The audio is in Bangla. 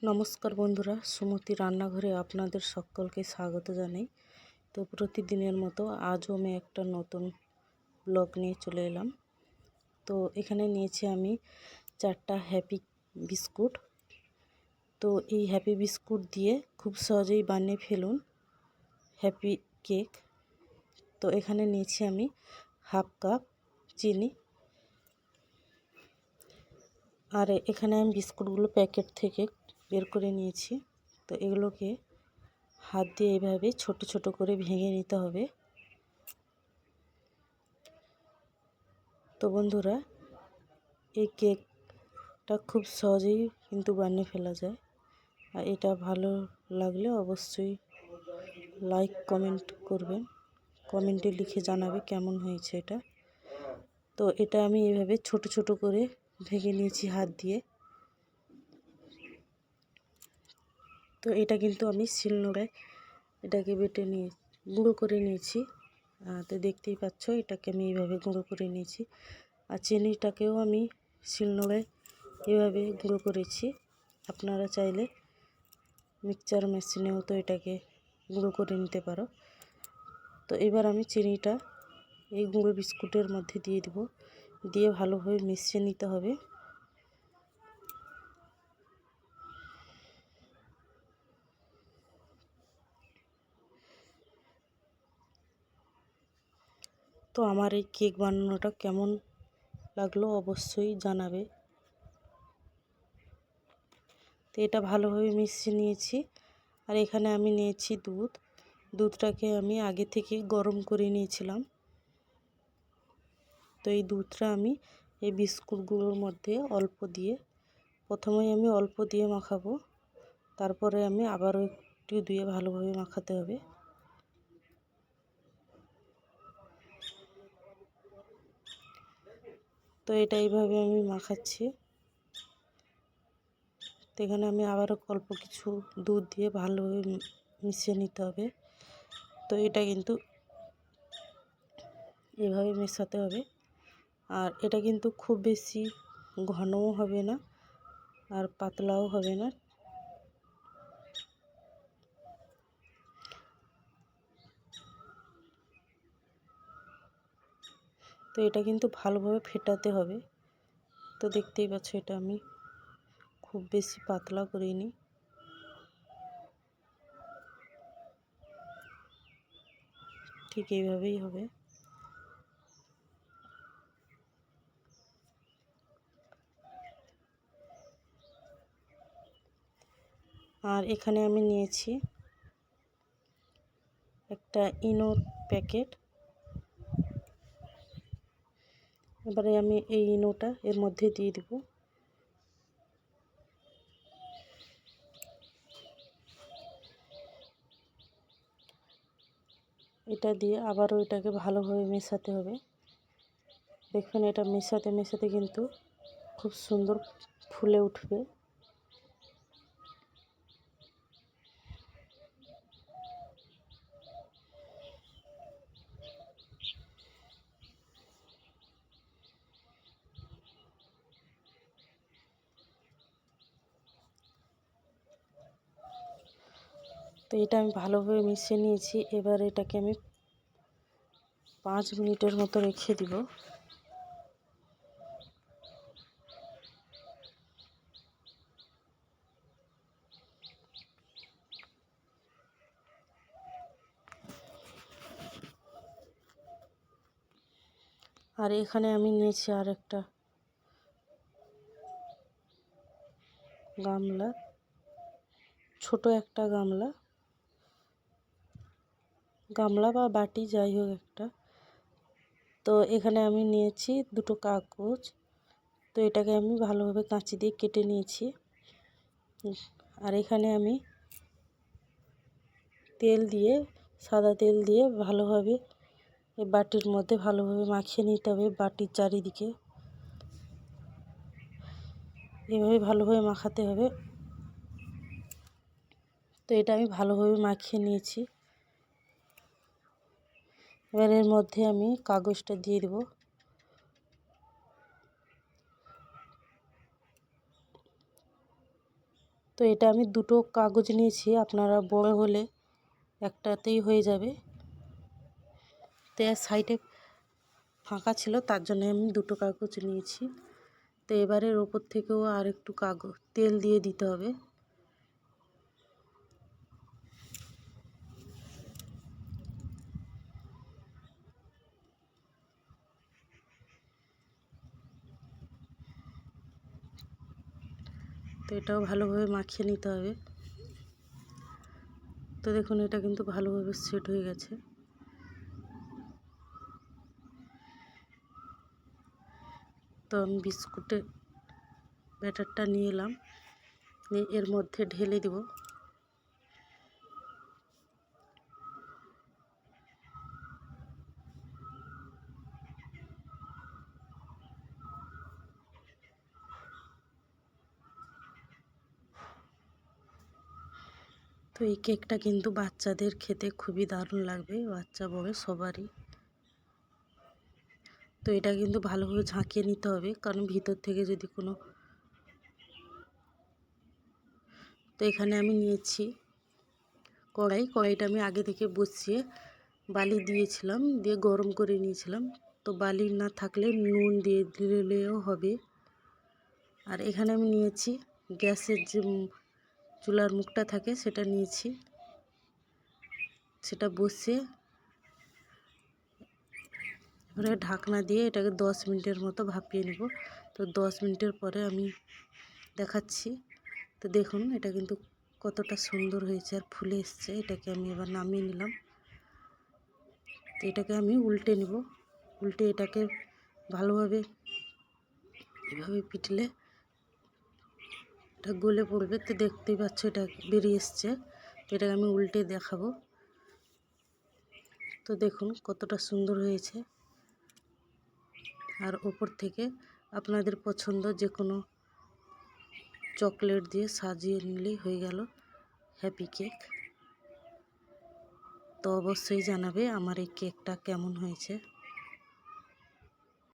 নমস্কার বন্ধুরা, সুমতি রান্নাঘরে আপনাদের সকলকে স্বাগত জানাই। তো প্রতিদিনের মতো আজও আমি একটা নতুন ব্লগ নিয়ে চলে এলাম। তো এখানে নিয়েছি আমি 4টা হ্যাপি বিস্কুট। তো এই হ্যাপি বিস্কুট দিয়ে খুব সহজেই বানিয়ে ফেলুন হ্যাপি কেক। তো এখানে নিয়েছি আমি হাফ কাপ চিনি, আর এখানে আমি বিস্কুটগুলো প্যাকেট থেকে বের করে নিয়েছি। তো এগুলোকে হাত দিয়ে এভাবে ছোট ছোট করে ভেঙে নিতে হবে। তো বন্ধুরা, এই কেকটা খুব সহজেই কিন্তু বানিয়ে ফেলা যায়। আর এটা ভালো লাগলে অবশ্যই লাইক কমেন্ট করবেন, কমেন্টে লিখে জানাবে কেমন হয়েছে এটা। তো এটা আমি এভাবে ছোট ছোট করে ভেঙে নিয়েছি হাত দিয়ে। তো এটা কিন্তু আমি শিলনোড়ায় এটাকে বেটে নিয়ে গুঁড়ো করে নিয়েছি। তো দেখতেই পাচ্ছ, এটাকে আমি এইভাবে গুঁড়ো করে নিয়েছি। আর চিনিটাকেও আমি শিলনোড়ায় এভাবে গুঁড়ো করেছি। আপনারা চাইলে মিক্সচার মেশিনেও তো এটাকে গুঁড়ো করে নিতে পারো। তো এবার আমি চিনিটা এই গুঁড়ো বিস্কুটের মধ্যে দিয়ে দেব, দিয়ে ভালোভাবে মিশিয়ে নিতে হবে। তো আমার এই কেক বানানোটা কেমন লাগলো অবশ্যই জানাবে। তো এটা ভালোভাবে মিশিয়ে নিয়েছি। আর এখানে আমি নিয়েছি দুধটাকে আমি আগে থেকে গরম করে নিয়েছিলাম। তো এই দুধটা আমি এই বিস্কুটগুলোর মধ্যে প্রথমেই আমি অল্প দিয়ে মাখাবো, তারপরে আমি আবারও একটু দিয়ে ভালোভাবে মাখাতে হবে। তো এটা এইভাবে আমি মাখাচ্ছি। তো এখানে আমি আবারও অল্প কিছু দুধ দিয়ে ভালোভাবে মিশিয়ে নিতে হবে। তো এটা কিন্তু এভাবে মেশাতে হবে। আর এটা কিন্তু খুব বেশি ঘনও হবে না আর পাতলাও হবে না। তো এটা কিন্তু ভালোভাবে ফেটাতে হবে। তো দেখতেই পাচ্ছ, এটা আমি খুব বেশি পাতলা করিনি। ঠিক এইভাবেই হবে। আর এখানে আমি নিয়েছি একটা ইনোর প্যাকেট। এবারে আমি এই ইনোটা এর মধ্যে দিয়ে দেব। এটা দিয়ে আবারও এটাকে ভালোভাবে মেশাতে হবে। দেখুন, এটা মেশাতে মেশাতে কিন্তু খুব সুন্দর ফুলে উঠবে। তো এটা আমি ভালোভাবে মিশিয়ে নিয়েছি। এবার এটাকে আমি 5 মিনিটের মতো রেখে দিব। আর এখানে আমি নিয়েছি আর একটা গামলা, ছোট একটা গামলা বা বাটি, যাই হোক একটা। তো এখানে আমি নিয়েছি 2টো কাগজ। তো এটাকে আমি ভালোভাবে কাঁচি দিয়ে কেটে নিয়েছি। আর এখানে আমি সাদা তেল দিয়ে ভালোভাবে এই বাটির মধ্যে ভালোভাবে মাখিয়ে নিতে হবে। বাটির চারিদিকে এভাবে ভালোভাবে মাখাতে হবে। তো এটা আমি ভালোভাবে মাখিয়ে নিয়েছি। এবার এর মধ্যে আমি কাগজটা দিয়ে দেব। তো এটা আমি দুটো কাগজ নিয়েছি, আপনারা বড় হলে একটাতেই হয়ে যাবে। তো সাইডে ফাঁকা ছিল, তার জন্য আমি দুটো কাগজ নিয়েছি। তো এবারের ওপর থেকেও আর একটু কাগজ তেল দিয়ে দিতে হবে। তো এটাও ভালোভাবে মাখিয়ে নিতে হবে। তো দেখুন এটা কিন্তু ভালোভাবে সেট হয়ে গেছে। তো আমি বিস্কুটের ব্যাটারটা নিয়ে এলাম, নিয়ে এর মধ্যে ঢেলে দেব। তো এই কেকটা কিন্তু বাচ্চাদের খেতে খুবই দারুণ লাগবে, বাচ্চা বড় সবারই। তো এটা কিন্তু ভালোভাবে ঝাঁকিয়ে নিতে হবে, কারণ ভিতর থেকে যদি কোনো। তো এখানে আমি নিয়েছি কড়াইটা আমি আগে থেকে বসিয়ে বালি দিয়েছিলাম, দিয়ে গরম করে নিয়েছিলাম। তো বালি না থাকলে নুন দিয়ে দিলেও হবে। আর এখানে আমি নিয়েছি গ্যাসের যে চুলার মুখটা থাকে সেটা নিয়েছি, সেটা বসিয়ে এবারে ঢাকনা দিয়ে এটাকে 10 মিনিটের মতো ভাপিয়ে নেব। তো 10 মিনিটের পরে আমি দেখাচ্ছি। তো দেখুন এটা কিন্তু কতটা সুন্দর হয়েছে আর ফুলে এসছে। এটাকে আমি এবার নামিয়ে নিলাম। তো এটাকে আমি উল্টে নেব। উল্টে এটাকে ভালোভাবে এভাবে পিটলে এটা গলে পড়বে। তো দেখতেই পাচ্ছ এটা বেরিয়ে এসছে। তো এটাকে আমি উল্টে দেখাবো। তো দেখুন কতটা সুন্দর হয়েছে। আর ওপর থেকে আপনাদের পছন্দ যে কোনো চকলেট দিয়ে সাজিয়ে নিলেই হয়ে গেল হ্যাপি কেক। তো অবশ্যই জানাবে আমার এই কেকটা কেমন হয়েছে।